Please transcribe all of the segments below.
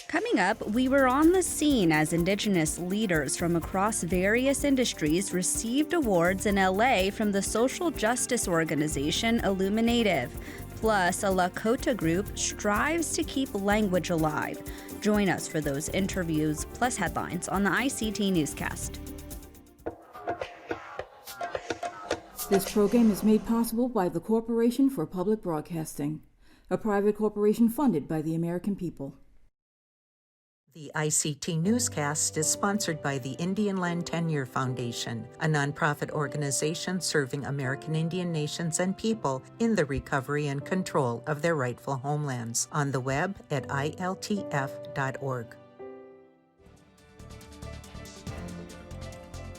Coming up, we were on the scene as Indigenous leaders from across various industries received awards in LA from the social justice organization IllumiNative. Plus, a Lakota group strives to keep language alive. Join us for those interviews plus headlines on the ICT Newscast. This program is made possible by the Corporation for Public Broadcasting, a private corporation funded by the American people. The ICT Newscast is sponsored by the Indian Land Tenure Foundation, a nonprofit organization serving American Indian nations and people in the recovery and control of their rightful homelands. On the web at iltf.org.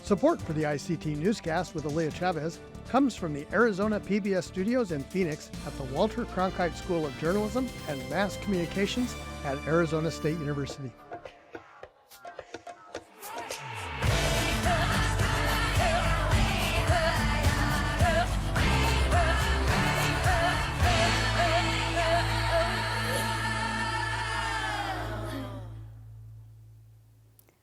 Support for the ICT Newscast with Aaliyah Chavez comes from the Arizona PBS studios in Phoenix at the Walter Cronkite School of Journalism and Mass Communications at Arizona State University.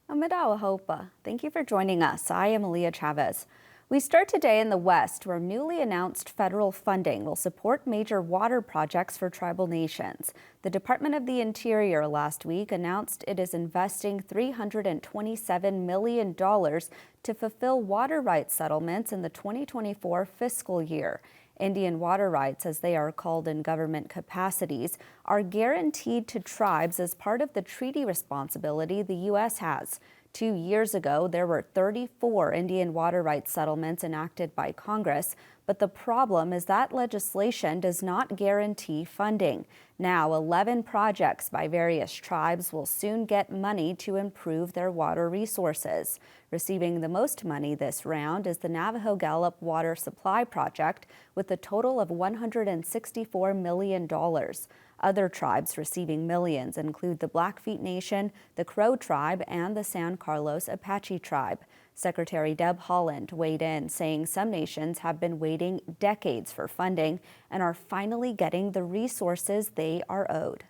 Amadawa Hopa. Thank you for joining us. I am Aaliyah Chavez. We start today in the West, where newly announced federal funding will support major water projects for tribal nations. The Department of the Interior last week announced it is investing $327 million to fulfill water rights settlements in the 2024 fiscal year. Indian water rights, as they are called in government capacities, are guaranteed to tribes as part of the treaty responsibility the U.S. has. 2 years ago, there were 34 Indian water rights settlements enacted by Congress, but the problem is that legislation does not guarantee funding. Now, 11 projects by various tribes will soon get money to improve their water resources. Receiving the most money this round is the Navajo Gallup Water Supply Project, with a total of $164 million. Other tribes receiving millions include the Blackfeet Nation, the Crow Tribe, and the San Carlos Apache Tribe. Secretary Deb Haaland weighed in, saying some nations have been waiting decades for funding and are finally getting the resources they are owed.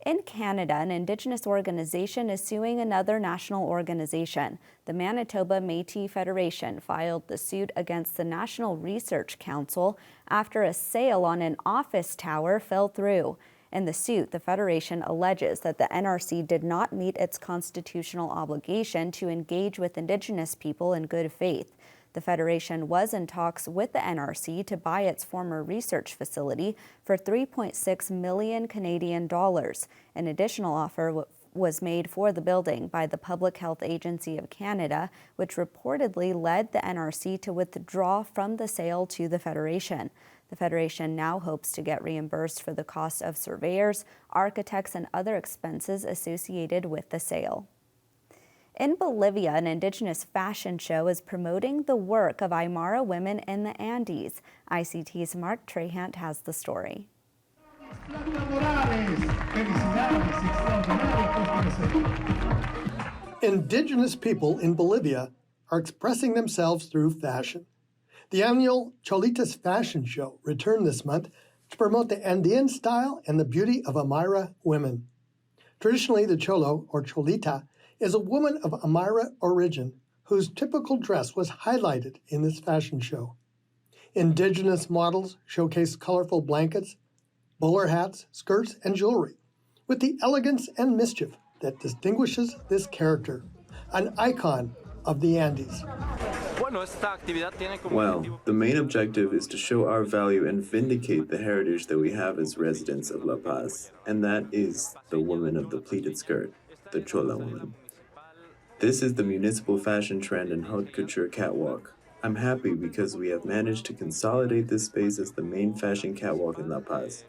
In Canada, an Indigenous organization is suing another national organization. The Manitoba Métis Federation filed the suit against the National Research Council after a sale on an office tower fell through. In the suit, the Federation alleges that the NRC did not meet its constitutional obligation to engage with Indigenous people in good faith. The Federation was in talks with the NRC to buy its former research facility for $3.6 million Canadian dollars. An additional offer was made for the building by the Public Health Agency of Canada, which reportedly led the NRC to withdraw from the sale to the Federation. The Federation now hopes to get reimbursed for the cost of surveyors, architects, and other expenses associated with the sale. In Bolivia, an Indigenous fashion show is promoting the work of Aymara women in the Andes. ICT's Mark Trahant has the story. Indigenous people in Bolivia are expressing themselves through fashion. The annual Cholitas Fashion Show returned this month to promote the Andean style and the beauty of Aymara women. Traditionally, the Cholo, or Cholita, is a woman of Aymara origin whose typical dress was highlighted in this fashion show. Indigenous models showcase colorful blankets, bowler hats, skirts, and jewelry, with the elegance and mischief that distinguishes this character, an icon of the Andes. Well, the main objective is to show our value and vindicate the heritage that we have as residents of La Paz, and that is the woman of the pleated skirt, the Chola woman. This is the municipal fashion trend and haute couture catwalk. I'm happy because we have managed to consolidate this space as the main fashion catwalk in La Paz.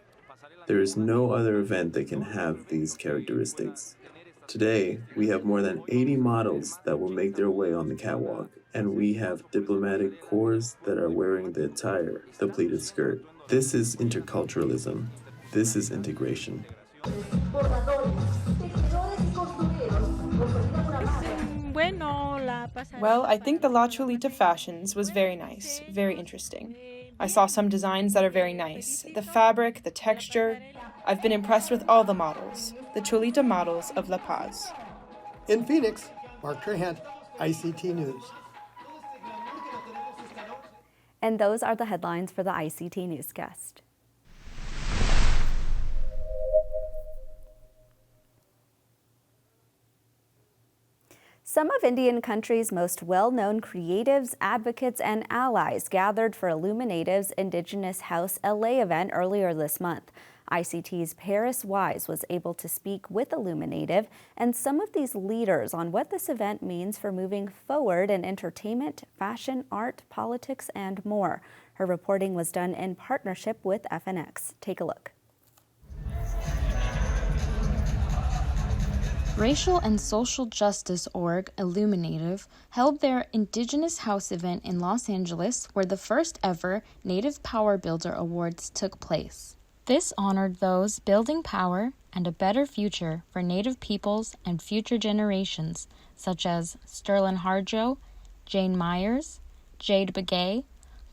There is no other event that can have these characteristics. Today, we have more than 80 models that will make their way on the catwalk, and we have diplomatic corps that are wearing the attire, the pleated skirt. This is interculturalism. This is integration. Well, I think the La Cholita fashions was very nice, very interesting. I saw some designs that are very nice. The fabric, the texture, I've been impressed with all the models, the Cholita models of La Paz. In Phoenix, Mark Trahant, ICT News. And those are the headlines for the ICT Newscast. Some of Indian country's most well-known creatives, advocates, and allies gathered for IllumiNative's Indigenous House LA event earlier this month. ICT's Paris Wise was able to speak with IllumiNative and some of these leaders on what this event means for moving forward in entertainment, fashion, art, politics, and more. Her reporting was done in partnership with FNX. Take a look. Racial and social justice org IllumiNative held their Indigenous House event in Los Angeles, where the first ever Native Power Builder Awards took place. This honored those building power and a better future for Native peoples and future generations, such as Sterling Harjo, Jane Myers, Jade Begay,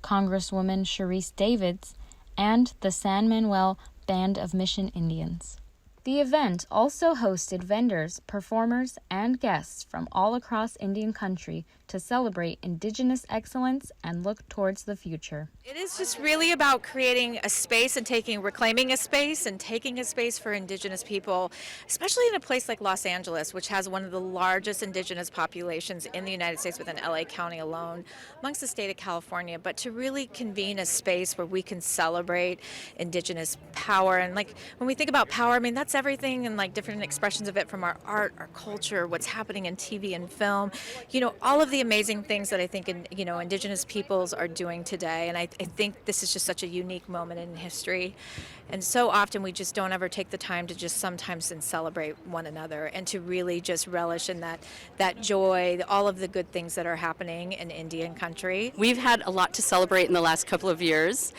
Congresswoman Sharice Davids, and the San Manuel Band of Mission Indians. The event also hosted vendors, performers, and guests from all across Indian country to celebrate Indigenous excellence and look towards the future. It is just really about creating a space and reclaiming a space and taking a space for Indigenous people, especially in a place like Los Angeles, which has one of the largest Indigenous populations in the United States within LA County alone, amongst the state of California, but to really convene a space where we can celebrate Indigenous power. And like when we think about power, I mean, that's everything and like different expressions of it from our art, our culture, what's happening in TV and film, all of the amazing things that I think Indigenous peoples are doing today. And I think this is just such a unique moment in history. And so often we just don't ever take the time to just sometimes and celebrate one another and to really just relish in that joy, all of the good things that are happening in Indian country. We've had a lot to celebrate in the last couple of years,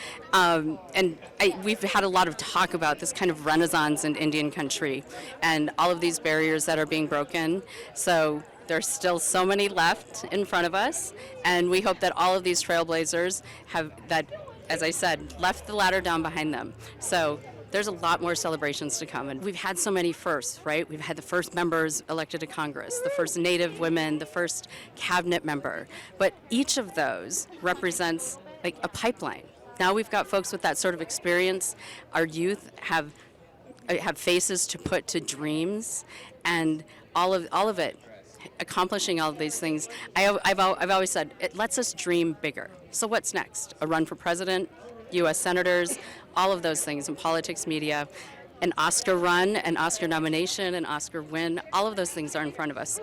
we've had a lot of talk about this kind of renaissance in Indian country and all of these barriers that are being broken. So there's still so many left in front of us, and we hope that all of these trailblazers have that, as I said, left the ladder down behind them. So there's a lot more celebrations to come. And we've had so many firsts, right? We've had the first members elected to Congress, the first Native women, the first cabinet member. But each of those represents like a pipeline. Now we've got folks with that sort of experience. Our youth have faces to put to dreams, and all of it, accomplishing all of these things. I've always said it lets us dream bigger. So what's next? A run for president, U.S. senators, all of those things in politics, media, an Oscar run, an Oscar nomination, an Oscar win, all of those things are in front of us.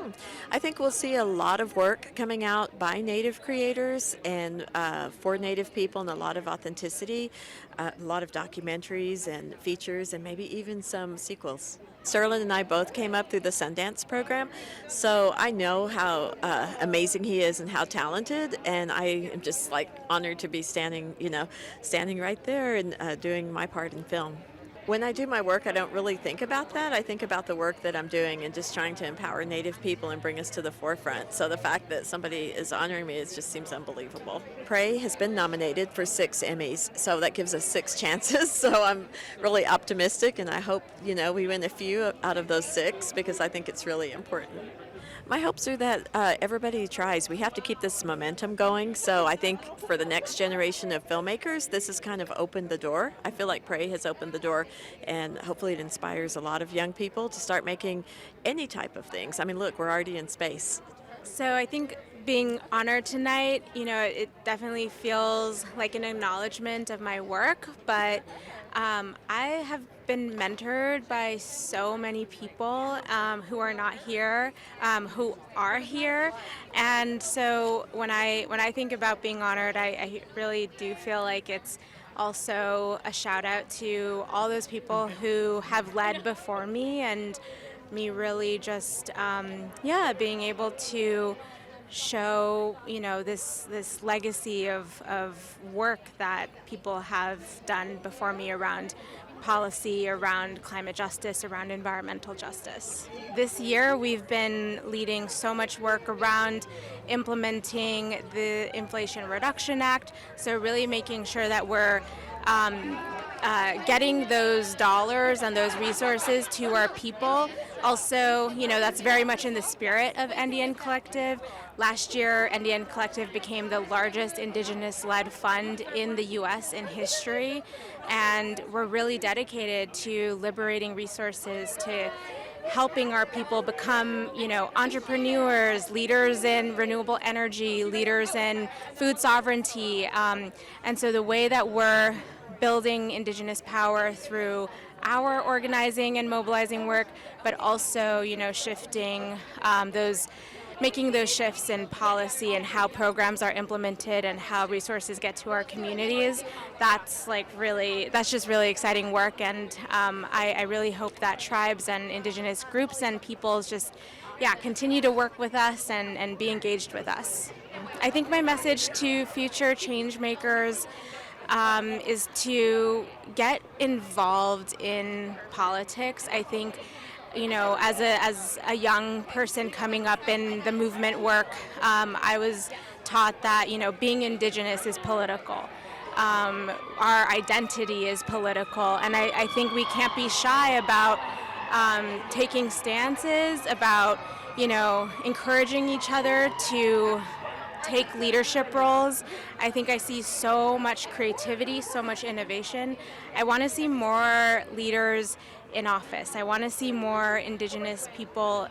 I think we'll see a lot of work coming out by Native creators and for Native people, and a lot of authenticity, a lot of documentaries and features, and maybe even some sequels. Sterling and I both came up through the Sundance program, so I know how amazing he is and how talented, and I am just like honored to be standing right there and doing my part in film. When I do my work, I don't really think about that. I think about the work that I'm doing and just trying to empower Native people and bring us to the forefront. So the fact that somebody is honoring me, it just seems unbelievable. Prey has been nominated for 6 Emmys, so that gives us 6 chances. So I'm really optimistic, and I hope, we win a few out of those 6 because I think it's really important. My hopes are that everybody tries. We have to keep this momentum going. So I think for the next generation of filmmakers, this has kind of opened the door. I feel like Prey has opened the door, and hopefully it inspires a lot of young people to start making any type of things. I mean, look, we're already in space. So I think being honored tonight, it definitely feels like an acknowledgement of my work, but I have been mentored by so many people who are not here, who are here, and so when I think about being honored, I really do feel like it's also a shout out to all those people who have led before me, and me really just being able to show this legacy of work that people have done before me around policy, around climate justice, around environmental justice. This year we've been leading so much work around implementing the Inflation Reduction Act, so really making sure that we're getting those dollars and those resources to our people. Also, that's very much in the spirit of NDN Collective. Last year, NDN Collective became the largest Indigenous-led fund in the U.S. in history, and we're really dedicated to liberating resources, to helping our people become, entrepreneurs, leaders in renewable energy, leaders in food sovereignty. And so the way that we're building Indigenous power through our organizing and mobilizing work, but also, shifting making those shifts in policy and how programs are implemented and how resources get to our communities. That's just really exciting work, and I really hope that tribes and Indigenous groups and peoples just continue to work with us and be engaged with us. I think my message to future change makers is to get involved in politics. I think, as a young person coming up in the movement work, I was taught that, being Indigenous is political. Our identity is political, and I think we can't be shy about taking stances, about, encouraging each other to take leadership roles. I think I see so much creativity, so much innovation. I want to see more leaders in office. I want to see more Indigenous people,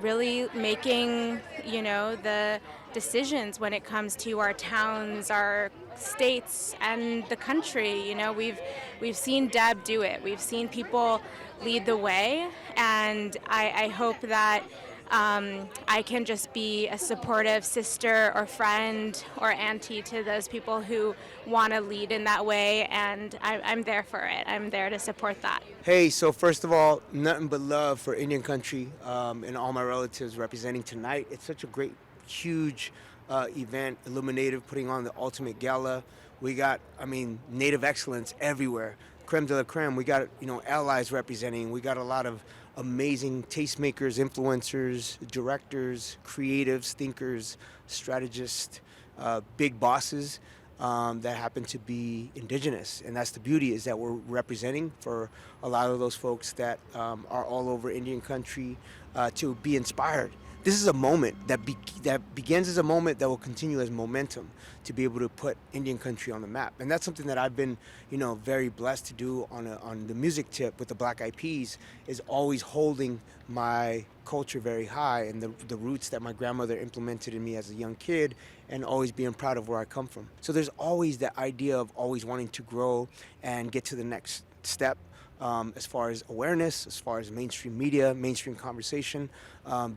really making, the decisions when it comes to our towns, our states, and the country. We've seen Deb do it. We've seen people lead the way, and I hope that I can just be a supportive sister or friend or auntie to those people who want to lead in that way, and I'm there for it. I'm there to support that. Hey, so first of all, nothing but love for Indian country and all my relatives representing tonight. It's such a great, huge event. IllumiNative putting on the ultimate gala. We got, Native excellence everywhere. Creme de la creme. We got, allies representing. We got a lot of amazing tastemakers, influencers, directors, creatives, thinkers, strategists, big bosses that happen to be Indigenous. And that's the beauty, is that we're representing for a lot of those folks that are all over Indian country to be inspired. This is a moment that begins as a moment that will continue as momentum to be able to put Indian country on the map. And that's something that I've been, very blessed to do on the music tip with the Black Eyed Peas, is always holding my culture very high and the roots that my grandmother implemented in me as a young kid, and always being proud of where I come from. So there's always that idea of always wanting to grow and get to the next step. As far as awareness, as far as mainstream media, mainstream conversation,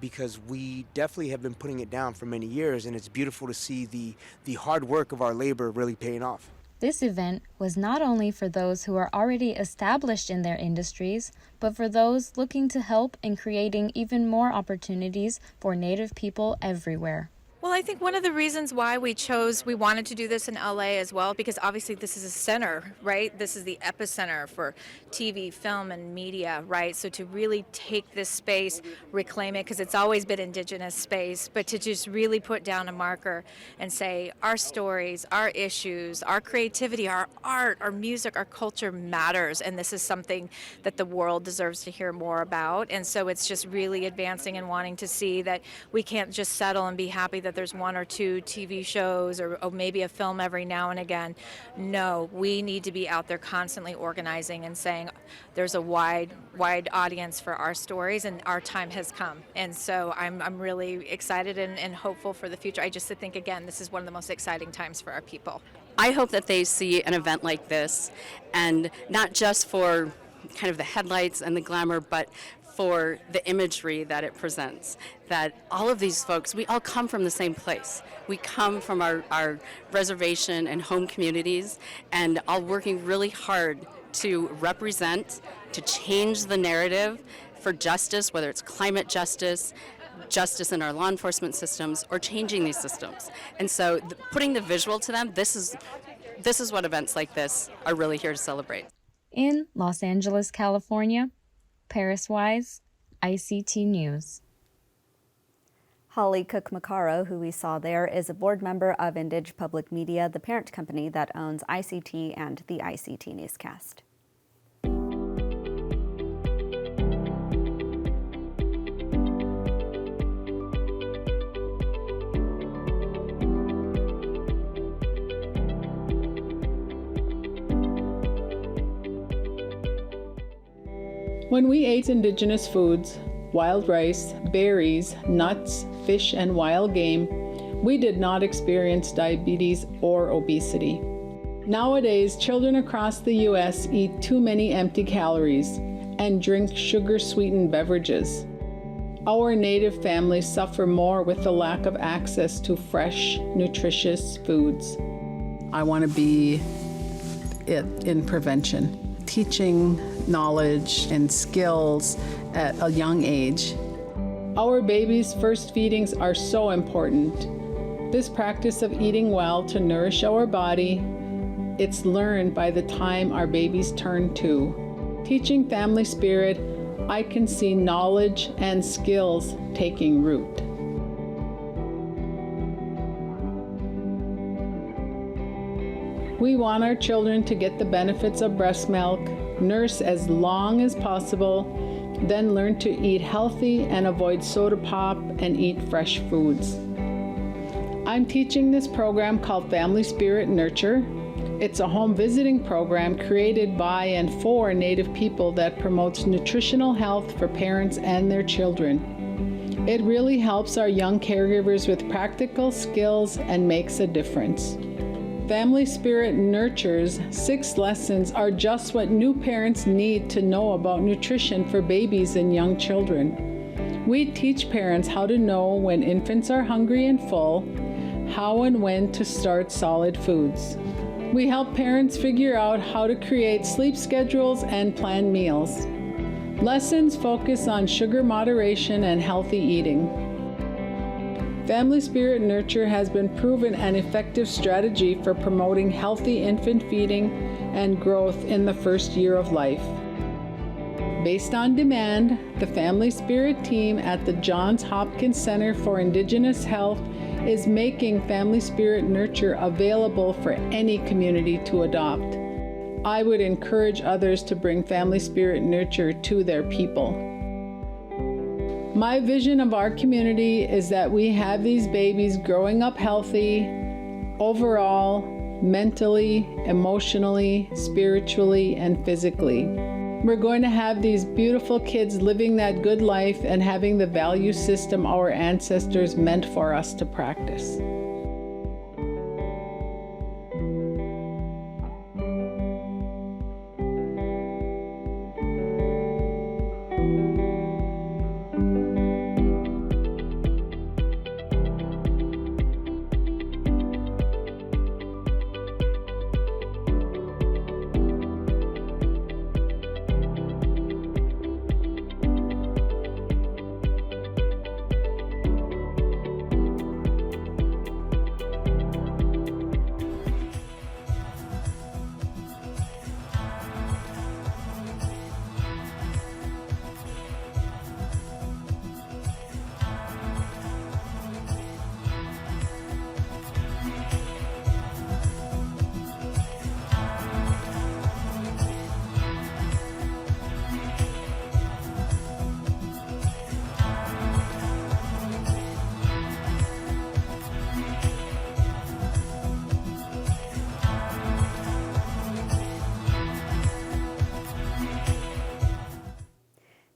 because we definitely have been putting it down for many years, and it's beautiful to see the hard work of our labor really paying off. This event was not only for those who are already established in their industries, but for those looking to help in creating even more opportunities for Native people everywhere. Well, I think one of the reasons why we wanted to do this in LA as well, because obviously this is a center, right? This is the epicenter for TV, film, and media, right? So to really take this space, reclaim it, because it's always been Indigenous space, but to just really put down a marker and say our stories, our issues, our creativity, our art, our music, our culture matters, and this is something that the world deserves to hear more about. And so it's just really advancing and wanting to see that we can't just settle and be happy that there's one or two TV shows or maybe a film every now and again. No, we need to be out there constantly organizing and saying there's a wide audience for our stories, and our time has come. And so I'm really excited and hopeful for the future. I just think, again, this is one of the most exciting times for our people. I hope that they see an event like this, and not just for kind of the headlights and the glamour, but for the imagery that it presents, that all of these folks, we all come from the same place. We come from our reservation and home communities, and all working really hard to represent, to change the narrative for justice, whether it's climate justice, justice in our law enforcement systems, or changing these systems. And so putting the visual to them, this is what events like this are really here to celebrate. In Los Angeles, California, Paris Wise, ICT News. Holly Cook-Macaro, who we saw there, is a board member of Indig Public Media, the parent company that owns ICT and the ICT Newscast. When we ate indigenous foods, wild rice, berries, nuts, fish, and wild game, we did not experience diabetes or obesity. Nowadays, children across the U.S. eat too many empty calories and drink sugar-sweetened beverages. Our Native families suffer more with the lack of access to fresh, nutritious foods. I want to be in prevention, teaching knowledge and skills at a young age. Our babies' first feedings are so important. This practice of eating well to nourish our body, it's learned by the time our babies turn 2. Teaching family spirit, I can see knowledge and skills taking root. We want our children to get the benefits of breast milk, nurse as long as possible, then learn to eat healthy and avoid soda pop and eat fresh foods. I'm teaching this program called Family Spirit Nurture. It's a home visiting program created by and for Native people that promotes nutritional health for parents and their children. It really helps our young caregivers with practical skills and makes a difference. Family Spirit Nurture's 6 lessons are just what new parents need to know about nutrition for babies and young children. We teach parents how to know when infants are hungry and full, how and when to start solid foods. We help parents figure out how to create sleep schedules and plan meals. Lessons focus on sugar moderation and healthy eating. Family Spirit Nurture has been proven an effective strategy for promoting healthy infant feeding and growth in the first year of life. Based on demand, the Family Spirit team at the Johns Hopkins Center for Indigenous Health is making Family Spirit Nurture available for any community to adopt. I would encourage others to bring Family Spirit Nurture to their people. My vision of our community is that we have these babies growing up healthy, overall, mentally, emotionally, spiritually, and physically. We're going to have these beautiful kids living that good life and having the value system our ancestors meant for us to practice.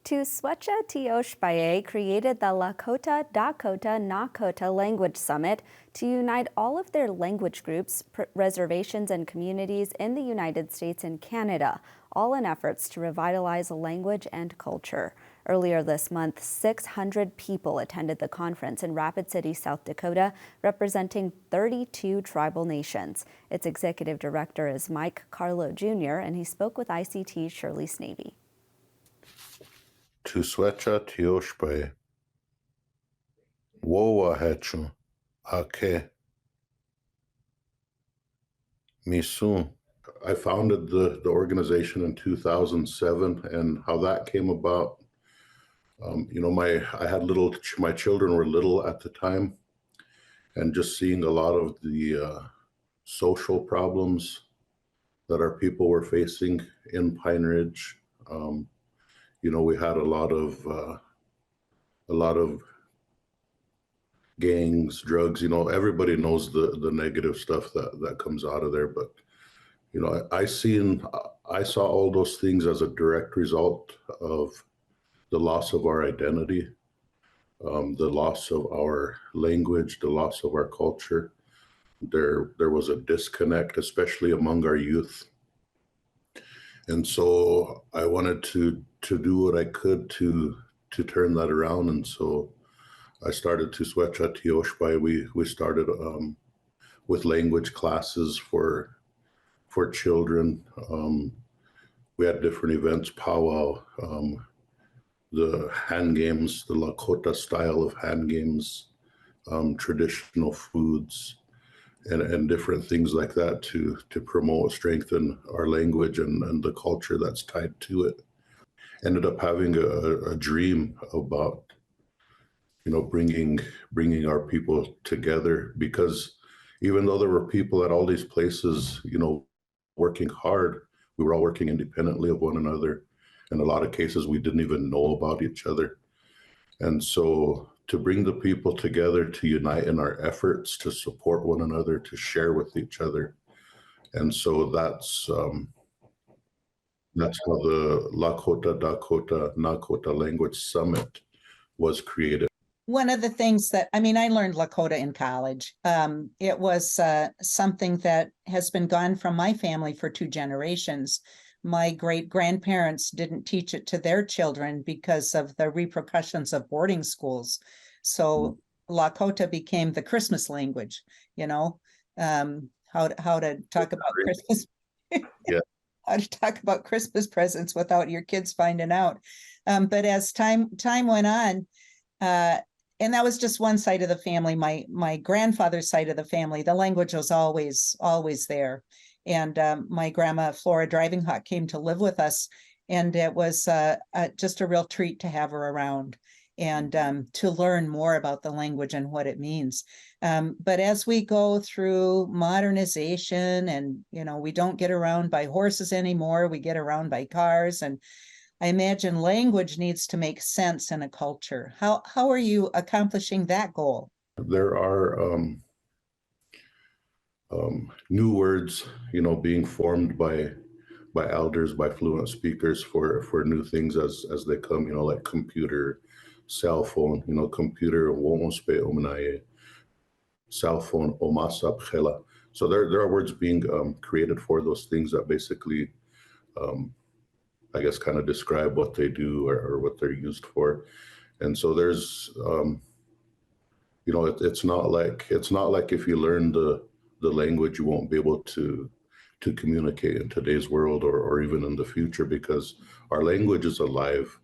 Tusweca Tiospaye created the Lakota, Dakota, Nakota Language Summit to unite all of their language groups, reservations, and communities in the United States and Canada, all in efforts to revitalize language and culture. Earlier this month, 600 people attended the conference in Rapid City, South Dakota, representing 32 tribal nations. Its executive director is Mike Carlow, Jr., and he spoke with ICT's Shirley Sneve. Tusweca Tiospaye, Wowa Hechu, Ake, Misun. I founded the organization in 2007, and how that came about I had my children were little at the time, and just seeing a lot of the social problems that our people were facing in Pine Ridge. We had a lot of gangs, drugs. Everybody knows the negative stuff that comes out of there. But I saw all those things as a direct result of the loss of our identity, the loss of our language, the loss of our culture. There was a disconnect, especially among our youth. And so I wanted to do what I could to turn that around. And so I started Tusweca Tiospaye. We started with language classes for children. We had different events, powwow, the hand games, the Lakota style of hand games, traditional foods, and different things like that to promote, strengthen our language and the culture that's tied to it. Ended up having a dream about, bringing our people together, because even though there were people at all these places, working hard, we were all working independently of one another. In a lot of cases, we didn't even know about each other. And so to bring the people together, to unite in our efforts, to support one another, to share with each other. And so that's how the Lakota, Dakota, Nakota Language Summit was created. One of the things that, I learned Lakota in college. It was something that has been gone from my family for 2 generations. My great-grandparents didn't teach it to their children because of the repercussions of boarding schools. So Lakota became the Christmas language, how to talk about Christmas. Yeah. How to talk about Christmas presents without your kids finding out. But as time went on, and that was just one side of the family, my grandfather's side of the family, the language was always there. And my grandma, Flora Driving Hawk, came to live with us. And it was just a real treat to have her around and to learn more about the language and what it means. But as we go through modernization and, we don't get around by horses anymore, we get around by cars. And I imagine language needs to make sense in a culture. How are you accomplishing that goal? There are new words, being formed by elders, by fluent speakers for new things as they come, like computer, cell phone, computer, cell phone, omasap. So there are words being created for those things that basically, I guess, kind of describe what they do or what they're used for. And so there's, it's not like if you learn the language, you won't be able to communicate in today's world or even in the future, because our language is alive.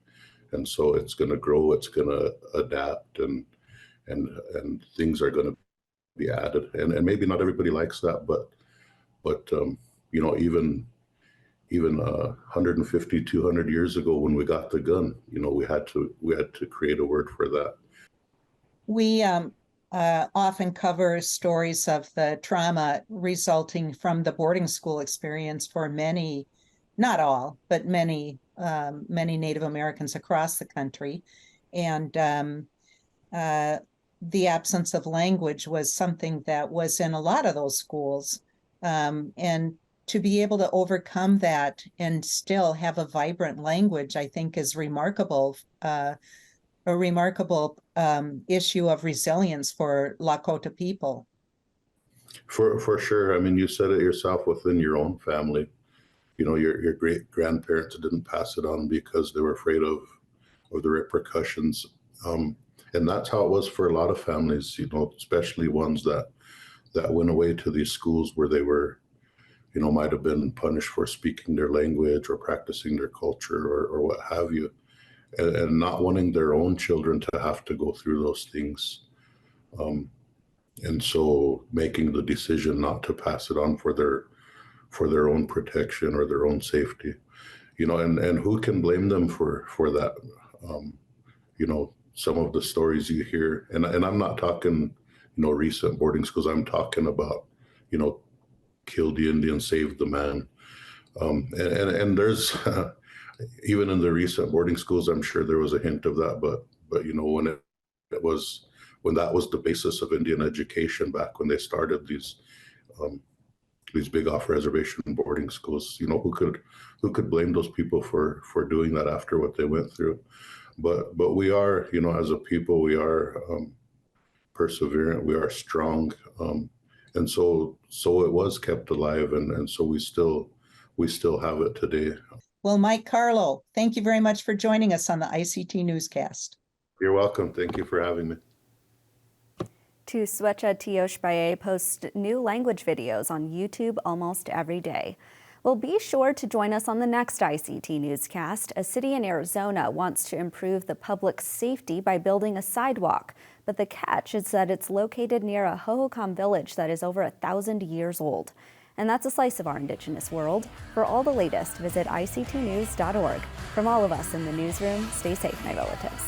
And so it's going to grow, it's going to adapt, and things are going to be added. And maybe not everybody likes that, but even 150, 200 years ago when we got the gun, we had to create a word for that. We often cover stories of the trauma resulting from the boarding school experience for many, not all, but many Native Americans across the country. And the absence of language was something that was in a lot of those schools. And to be able to overcome that and still have a vibrant language, I think, is remarkable. A remarkable issue of resilience for Lakota people. For sure. You said it yourself within your own family. Your great grandparents didn't pass it on because they were afraid of the repercussions. And that's how it was for a lot of families, especially ones that went away to these schools where they were, might have been punished for speaking their language or practicing their culture or what have you. And not wanting their own children to have to go through those things. And so making the decision not to pass it on for their own protection or their own safety, and who can blame them for that? some of the stories you hear, and I'm not talking, recent boarding schools. I'm talking about, kill the Indian, save the man. And there's, even in the recent boarding schools, I'm sure there was a hint of that, but when that was the basis of Indian education back when they started these big off-reservation boarding schools, who could blame those people for doing that after what they went through? But we are, as a people, we are perseverant, we are strong, and so it was kept alive, and so we still have it today. Well, Mike Carlow, thank you very much for joining us on the ICT Newscast. You're welcome. Thank you for having me. Tusweca Tiospaye posts new language videos on YouTube almost every day. Well, be sure to join us on the next ICT Newscast. A city in Arizona wants to improve the public safety by building a sidewalk. But the catch is that it's located near a Hohokam village that is over 1,000 years old. And that's a slice of our Indigenous world. For all the latest, visit ictnews.org. From all of us in the newsroom, stay safe, my relatives.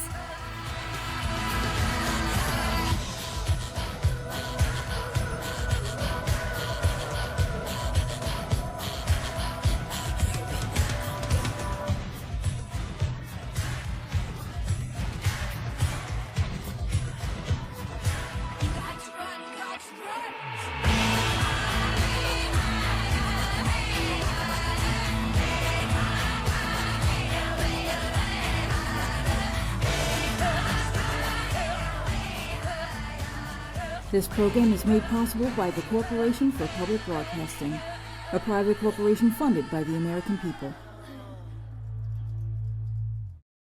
This program is made possible by the Corporation for Public Broadcasting, a private corporation funded by the American people.